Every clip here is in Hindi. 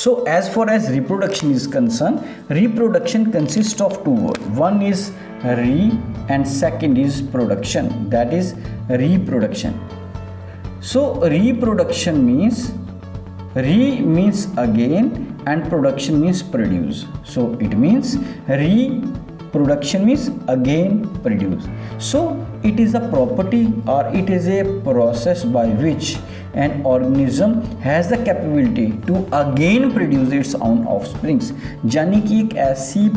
So as far as reproduction is concerned, reproduction consists of two words. One is re and second is production, that is reproduction. So reproduction means, re means again and production means produce. So it means reproduction means again produce. So it is a property or it is a process by which an organism has the capability to again produce its own offsprings. यानी कि एक ऐसी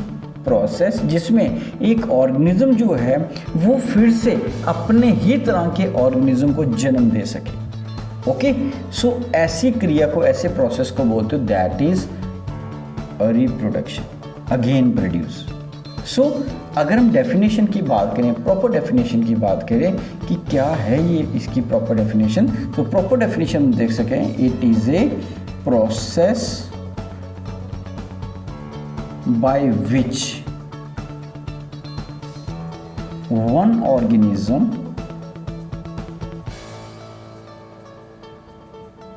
प्रोसेस जिसमें एक ऑर्गेनिज्म जो है वो फिर से अपने ही तरह के ऑर्गेनिज्म को जन्म दे सके. ओके, सो ऐसी क्रिया को, ऐसे प्रोसेस को बोलते हो that is reproduction, again produce. So अगर हम डेफिनेशन की बात करें, प्रॉपर डेफिनेशन की बात करें कि क्या है ये इसकी प्रॉपर डेफिनेशन, तो प्रॉपर डेफिनेशन देख सकें, it is a process by which one organism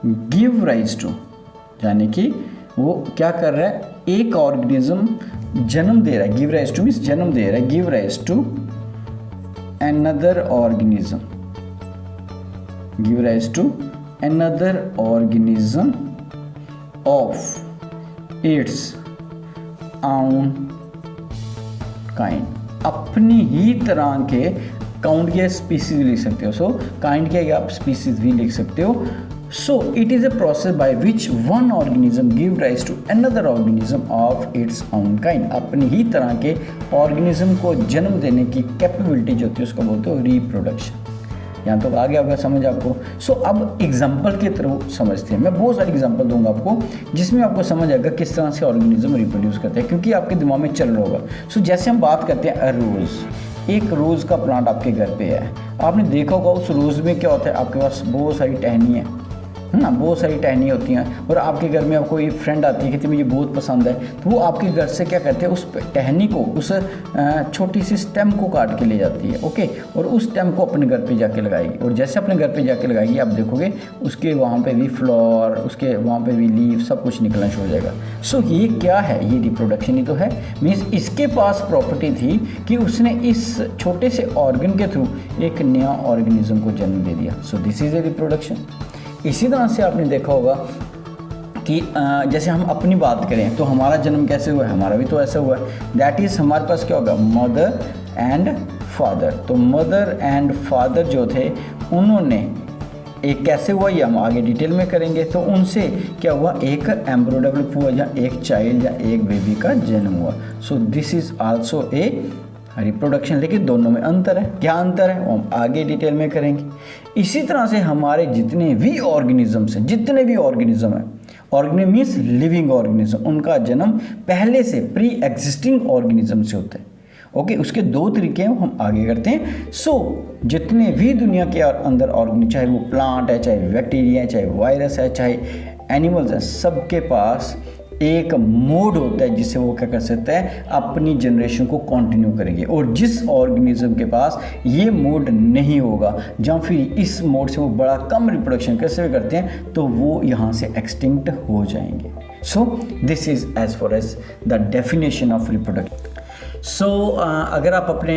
give rise to, यानी कि वो क्या कर रहा है, एक ऑर्गेनिज्म जन्म दे रहा है. गिव राइज टू मीन्स जन्म दे रहा है. Give rise to another organism, give rise to another organism of its own kind. अपनी ही तरह के काउंट के स्पीसीज लिख सकते हो. सो काइंड के आप स्पीसीज भी लिख सकते हो. So it is a process by which one organism give rise to another organism of its own kind. अपनी ही तरह के ऑर्गेनिज्म को जन्म देने की कैपेबिलिटी जो होती है उसको बोलते हो रिप्रोडक्शन. यहाँ तो आ गया होगा समझ आपको. सो अब एग्जाम्पल के थ्रू समझते हैं. मैं बहुत सारे एग्जाम्पल दूंगा आपको जिसमें आपको समझ आएगा किस तरह से ऑर्गेनिज्म रिप्रोड्यूस करते हैं, क्योंकि आपके दिमाग में चल रहा होगा. सो जैसे हम बात करते हैं रोज़, एक रोज़ का प्लांट आपके घर पे है, आपने देखा होगा उस रोज़ में क्या होता है, आपके पास बहुत सारी टहनी है ना, बहुत सारी टहनी होती हैं. और आपके घर में कोई फ्रेंड आती है कहती है मुझे बहुत पसंद है, तो वो आपके घर से क्या करते हैं, उस टहनी को, उस छोटी सी स्टेम को काट के ले जाती है. ओके, और उस स्टेम को अपने घर पे जाके लगाएगी. और जैसे अपने घर पे जाके लगाएगी आप देखोगे उसके वहाँ पे भी फ्लावर, उसके वहाँ पे भी लीफ, सब कुछ निकलना शुरू हो जाएगा. सो ये क्या है, ये रिप्रोडक्शन ही तो है. मीन्स इसके पास प्रॉपर्टी थी कि उसने इस छोटे से ऑर्गन के थ्रू एक नया ऑर्गेनिज्म को जन्म दे दिया. सो दिस इज ए रिप्रोडक्शन. इसी तरह से आपने देखा होगा कि जैसे हम अपनी बात करें तो हमारा जन्म कैसे हुआ है, हमारा भी तो ऐसा हुआ है. दैट इज़ हमारे पास क्या होगा, मदर एंड फादर. तो मदर एंड फादर जो थे उन्होंने एक कैसे हुआ ये हम आगे डिटेल में करेंगे. तो उनसे क्या हुआ, एक एम्ब्रियो डेवलप हुआ या एक चाइल्ड या एक बेबी का जन्म हुआ. So this is also a reproduction. लेकिन दोनों में अंतर है. क्या अंतर है वो हम आगे डिटेल में करेंगे. इसी तरह से हमारे जितने भी ऑर्गेनिजम्स हैं, जितने भी ऑर्गेनिज्म हैं, ऑर्गेनिज्म मीन्स लिविंग ऑर्गेनिज्म, उनका जन्म पहले से प्री एग्जिस्टिंग ऑर्गेनिज्म से होता है. ओके, उसके दो तरीके हैं, हम आगे करते हैं. सो जितने भी दुनिया के अंदर ऑर्गेनिज्म, चाहे वो प्लांट है, चाहे बैक्टीरिया है, चाहे वायरस है, चाहे एनिमल्स हैं, सबके पास एक मोड होता है जिससे वो क्या कर सकता है, अपनी जनरेशन को कंटिन्यू करेंगे. और जिस ऑर्गेनिज्म के पास ये मोड नहीं होगा, या फिर इस मोड से वो बड़ा कम रिप्रोडक्शन कैसे करते हैं, तो वो यहाँ से एक्सटिंक्ट हो जाएंगे. So this is as for as the definition of reproduction. So अगर आप अपने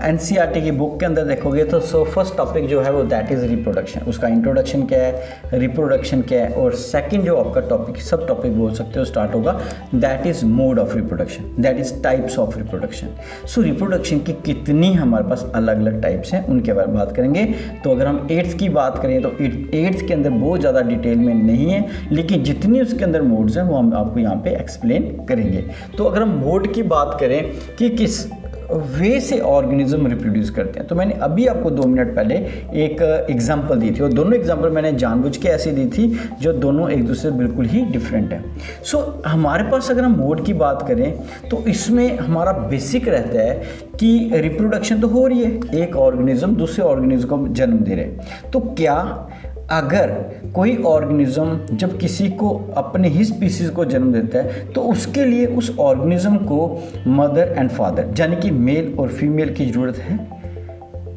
NCERT की बुक के अंदर देखोगे तो फर्स्ट टॉपिक जो है वो दैट इज़ रिप्रोडक्शन. उसका इंट्रोडक्शन क्या है, रिप्रोडक्शन क्या है, और सेकंड जो आपका टॉपिक, सब टॉपिक बोल सकते हो, स्टार्ट होगा that is mode of reproduction, that is types of reproduction. So reproduction की कितनी हमारे पास अलग अलग टाइप्स हैं उनके बारे में बात करेंगे. तो अगर हम 8th की बात करें तो 8th के अंदर बहुत ज़्यादा डिटेल में नहीं है, लेकिन जितनी उसके अंदर मोड्स हैं वो हम आपको यहाँ पे एक्सप्लेन करेंगे. तो अगर हम मोड की बात करें कि किस वे से ऑर्गेनिज्म रिप्रोड्यूस करते हैं, तो मैंने अभी आपको 2 मिनट पहले एक एग्जांपल दी थी, और दोनों एग्जांपल मैंने जानबूझ के ऐसे दी थी जो दोनों एक दूसरे से बिल्कुल ही डिफरेंट है. सो हमारे पास अगर हम मोड की बात करें तो इसमें हमारा बेसिक रहता है कि रिप्रोडक्शन तो हो रही है, एक ऑर्गेनिज्म दूसरे ऑर्गेनिज्म को जन्म दे रहे हैं. तो क्या अगर कोई ऑर्गेनिज्म जब किसी को अपने ही स्पीसीज को जन्म देता है तो उसके लिए उस ऑर्गेनिज्म को मदर एंड फादर यानी कि मेल और फीमेल की ज़रूरत है,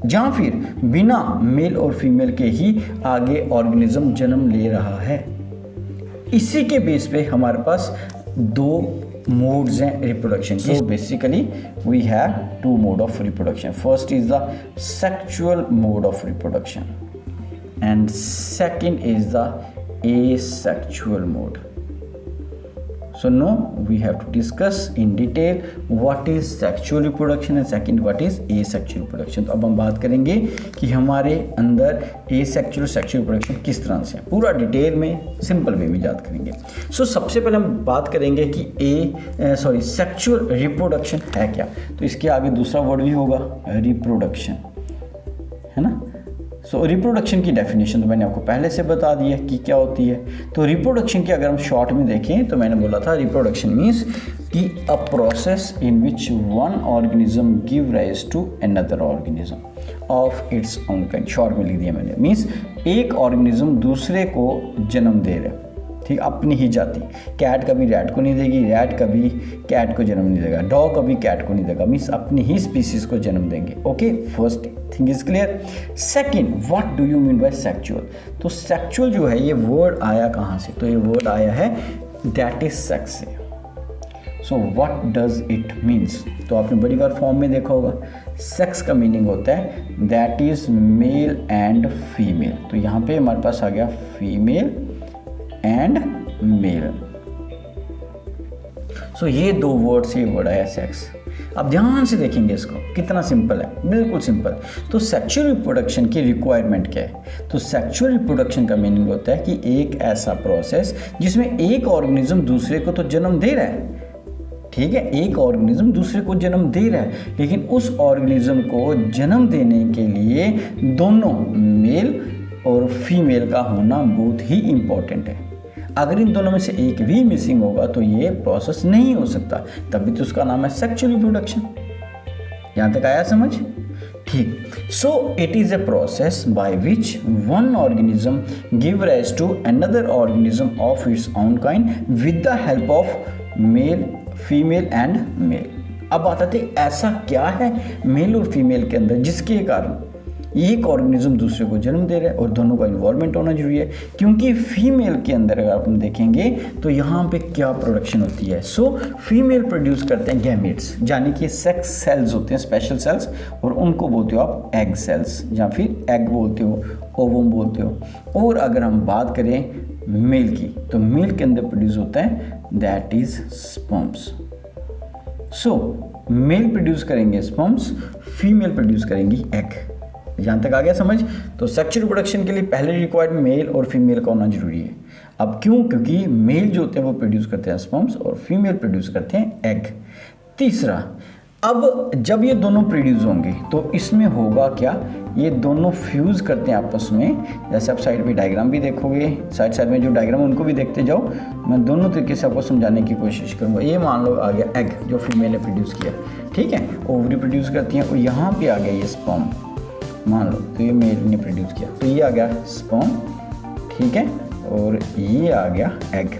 या फिर बिना मेल और फीमेल के ही आगे ऑर्गेनिज्म जन्म ले रहा है. इसी के बेस पे हमारे पास दो मोड्स हैं रिप्रोडक्शन की. So basically we have two mode of reproduction. First is the sexual mode of reproduction and second is the asexual mode. So now we have to discuss in detail what is sexual reproduction and second what is asexual reproduction. तो अब हम बात करेंगे कि हमारे अंदर asexual sexual reproduction किस तरह से है, पूरा डिटेल में सिंपल वे में याद करेंगे. सो सबसे पहले हम बात करेंगे कि सेक्सुअल रिप्रोडक्शन है क्या. तो इसके आगे दूसरा वर्ड भी होगा रिप्रोडक्शन, है ना. सो रिप्रोडक्शन की डेफिनेशन तो मैंने आपको पहले से बता दी है कि क्या होती है. तो रिप्रोडक्शन की अगर हम शॉर्ट में देखें तो मैंने बोला था रिप्रोडक्शन मीन्स कि a process in which one organism give rise to another organism of its own kind. Short में लिख दिया मैंने. मीन्स एक ऑर्गेनिज्म दूसरे को जन्म दे रहे, ठीक, अपनी ही जाति. कैट कभी रैट को नहीं देगी, रैट कभी कैट को जन्म नहीं देगा, डॉग कभी कैट को नहीं देगा. मीन्स अपनी ही स्पीसीज को जन्म देंगे. Okay, first thing is clear. Second, what do you mean by sexual. तो सेक्सुअल जो है ये वर्ड आया कहाँ से. तो ये वर्ड आया है दैट इज सेक्स से. So what does it means. तो आपने बड़ी बार फॉर्म में देखा होगा. सेक्स का मीनिंग होता है that is male and female. तो यहाँ पे हमारे पास आ गया फीमेल एंड मेल. सो ये दो वर्ड से वर्ड आया सेक्स. अब ध्यान से देखेंगे इसको, कितना सिंपल है, बिल्कुल सिंपल. तो सेक्सुअल रिप्रोडक्शन की रिक्वायरमेंट क्या है. तो सेक्सुअल रिप्रोडक्शन का मीनिंग होता है कि एक ऐसा प्रोसेस जिसमें एक ऑर्गेनिज्म दूसरे को तो जन्म दे रहा है, ठीक है, एक ऑर्गेनिज्म दूसरे को जन्म दे रहा है, लेकिन उस ऑर्गेनिज्म को जन्म देने के लिए दोनों मेल और फीमेल का होना बहुत ही इंपॉर्टेंट है. अगर इन दोनों में से एक भी मिसिंग होगा तो ये प्रोसेस नहीं हो सकता, तभी तो उसका नाम है सेक्सुअल रिप्रोडक्शन. यहां तक आया समझ, ठीक. So it is a process by which one organism give rise to another organism of its own kind with the help of male, female and male. अब बात आती है ऐसा क्या है मेल और फीमेल के अंदर जिसके कारण एक ऑर्गेनिज्म दूसरे को जन्म दे रहा है और दोनों का इन्वॉल्वमेंट होना जरूरी है. क्योंकि फीमेल के अंदर अगर आप देखेंगे तो यहाँ पे क्या प्रोडक्शन होती है. सो फीमेल प्रोड्यूस करते हैं गैमेट्स, यानी कि सेक्स सेल्स होते हैं, स्पेशल सेल्स, और उनको बोलते हो आप एग सेल्स या फिर एग बोलते हो, ओवम बोलते हो. और अगर हम बात करें मेल की तो मेल के अंदर प्रोड्यूस होता है that is sperms. So male produce करेंगे स्पर्म्स, फीमेल प्रोड्यूस करेंगी एग. यहाँ तक आ गया समझ. तो सेक्सुअल रिप्रोडक्शन के लिए पहले रिक्वायर्ड मेल और फीमेल का होना जरूरी है. अब क्यों, क्योंकि मेल जो होते हैं वो प्रोड्यूस करते हैं स्पर्म्स और फीमेल प्रोड्यूस करते हैं एग. तीसरा, अब जब ये दोनों प्रोड्यूस होंगे तो इसमें होगा क्या, ये दोनों फ्यूज़ करते हैं आपस में. जैसे आप साइड पे डायग्राम भी देखोगे, साइड में जो डायग्राम उनको भी देखते जाओ. मैं दोनों तरीके से आपको समझाने की कोशिश करूँगा. ये मान लो आ गया एग जो फीमेल ने प्रोड्यूस किया, ठीक है, ओवरी प्रोड्यूस करती हैं, और यहाँ पे आ गया ये स्पर्म मान लो, तो ये मेल ने प्रोड्यूस किया, तो ये आ गया स्पर्म, ठीक है, और ये आ गया एग.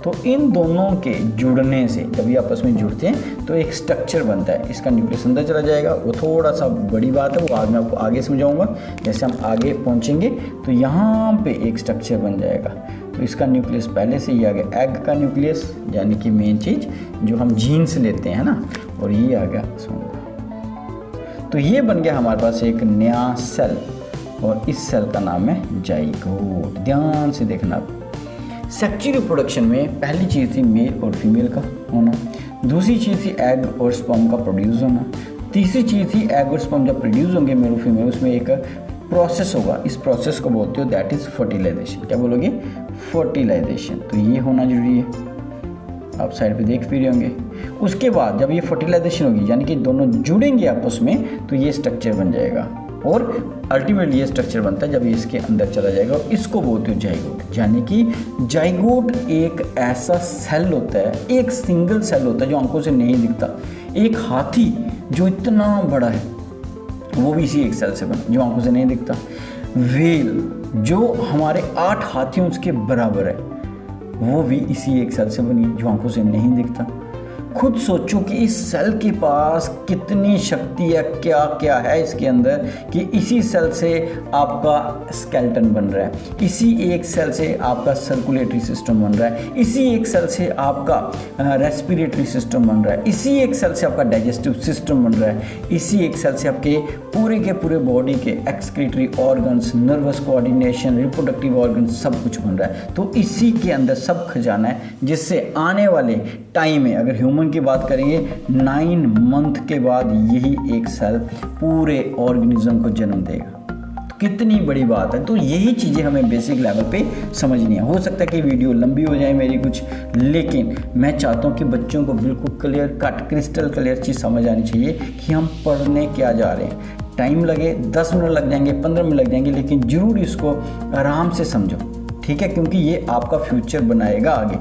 तो इन दोनों के जुड़ने से, जब ये आपस में जुड़ते हैं तो एक स्ट्रक्चर बनता है. इसका न्यूक्लियस अंदर चला जाएगा, वो थोड़ा सा बड़ी बात है, वो आज मैं आपको आगे समझाऊंगा. जैसे हम आगे पहुंचेंगे तो यहाँ पे एक स्ट्रक्चर बन जाएगा. तो इसका न्यूक्लियस पहले से ही आ गया एग का न्यूक्लियस, यानी कि मेन चीज़ जो हम जीन से लेते हैं ना, और ये आ गया स्पर्म. तो ये बन गया हमारे पास एक नया सेल, और इस सेल का नाम है जाइगोट. ध्यान से देखना. सेक्सुअल रिप्रोडक्शन में पहली चीज़ थी मेल और फीमेल का होना, दूसरी चीज़ थी एग और स्पर्म का प्रोड्यूस होना, तीसरी चीज़ थी एग और स्पर्म जब प्रोड्यूस होंगे मेल और फीमेल, उसमें एक प्रोसेस होगा. इस प्रोसेस को बोलते हो दैट इज़ फर्टिलाइजेशन. क्या बोलोगे, फर्टिलाइजेशन. तो ये होना जरूरी है, आप साइड पे देख भी रहे होंगे. उसके बाद जब ये फर्टिलाइजेशन होगी, यानी कि दोनों जुड़ेंगे आपस में, तो ये स्ट्रक्चर बन जाएगा. और अल्टीमेटली ये स्ट्रक्चर बनता है जब ये इसके अंदर चला जाएगा, और इसको बोलते हो जाइगोट. यानी कि जाइगोट एक ऐसा सेल होता है, एक सिंगल सेल होता है जो आंखों से नहीं दिखता. एक हाथी जो इतना बड़ा है वो भी इसी एक सेल से बना, जो आंखों से नहीं दिखता. व्हेल जो हमारे 8 हाथियों के बराबर है, वो भी इसी एक सेल से बनी, जो आंखों से नहीं दिखता. खुद सोचो कि इस सेल के पास कितनी शक्ति है, क्या क्या है इसके अंदर, कि इसी सेल से आपका स्केलेटन बन रहा है, इसी एक सेल से आपका सर्कुलेटरी सिस्टम बन रहा है, इसी एक सेल से आपका रेस्पिरेटरी सिस्टम बन रहा है, इसी एक सेल से आपका डाइजेस्टिव सिस्टम बन रहा है, इसी एक सेल से आपके पूरे बॉडी के excretory organs, nervous coordination, reproductive organs सब कुछ बन रहा है। तो इसी के अंदर सब खजाना है, जिससे आने वाले टाइम में अगर ह्यूमन की बात करेंगे 9 मंथ के बाद यही एक सेल पूरे ऑर्गेनिज्म को जन्म देगा। तो कितनी बड़ी बात है। तो यही चीज़ें हमें बेसिक लेवल पे समझनी है। हो सकता है कि वीडियो लंबी हो जाए मेरी कुछ, लेकिन मैं चाहता हूँ कि बच्चों को बिल्कुल क्लियर कट, क्रिस्टल क्लियर चीज़ समझ आनी चाहिए कि हम पढ़ने क्या जा रहे हैं। टाइम लगे, 10 मिनट लग जाएंगे, 15 मिनट लग जाएंगे, लेकिन ज़रूर इसको आराम से समझो, ठीक है, क्योंकि ये आपका फ्यूचर बनाएगा आगे,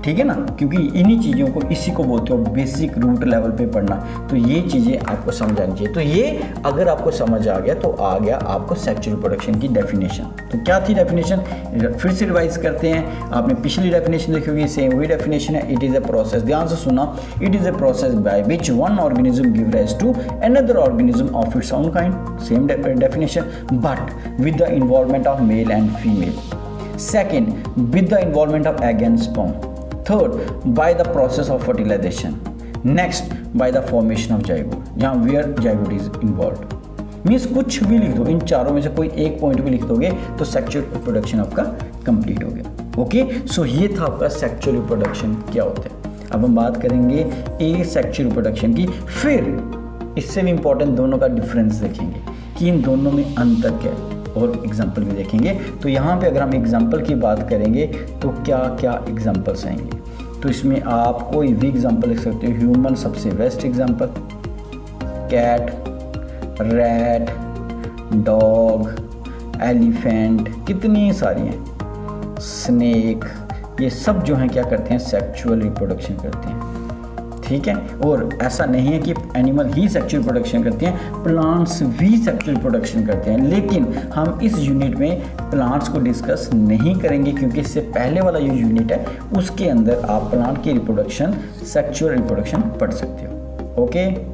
ठीक है ना। क्योंकि इन्हीं चीज़ों को, इसी को बोलते हो बेसिक रूट लेवल पे पढ़ना। तो ये चीज़ें आपको समझ आनी चाहिए। तो ये अगर आपको समझ आ गया तो आ गया आपको सेक्सुअल रिप्रोडक्शन की डेफिनेशन। तो क्या थी डेफिनेशन, फिर से रिवाइज करते हैं। आपने पिछली डेफिनेशन देखी होगी, सेम वही डेफिनेशन है। इट इज़ अ प्रोसेस, ध्यान से सुना, it is a process by which one organism give rise to another organism of its own kind, same definition, but with the involvement of male and female. Second, with the involvement of egg and sperm. Third, by the process of fertilization. Next, by the formation of zygote, जहाँ where zygote is involved. Means कुछ भी लिख दो, इन चारों में से कोई एक पॉइंट भी लिख दोगे तो सेक्सुअल रिप्रोडक्शन आपका कंप्लीट हो गया। ओके, सो ये था आपका सेक्सुअल रिप्रोडक्शन क्या होता है। अब हम बात करेंगे ए सेक्सुअल रिप्रोडक्शन की। फिर इससे भी इंपॉर्टेंट दोनों का डिफरेंस देखेंगे कि इन दोनों में अंतर क्या है, और एग्जाम्पल भी देखेंगे। तो यहाँ पे अगर हम एग्जाम्पल की बात करेंगे तो क्या क्या एग्जाम्पल्स आएंगे। तो इसमें आप कोई भी एग्जाम्पल लिख सकते हो। ह्यूमन सबसे best example, cat, rat, dog, elephant, कितनी सारी हैं, स्नेक, ये सब जो हैं क्या करते हैं, सेक्सुअल रिप्रोडक्शन करते हैं, ठीक है। और ऐसा नहीं है कि एनिमल ही सेक्सुअल प्रोडक्शन करते हैं, प्लांट्स भी सेक्सुअल प्रोडक्शन करते हैं। लेकिन हम इस यूनिट में प्लांट्स को डिस्कस नहीं करेंगे, क्योंकि इससे पहले वाला जो यूनिट है उसके अंदर आप प्लांट की रिप्रोडक्शन, सेक्सुअल रिप्रोडक्शन पढ़ सकते हो। ओके।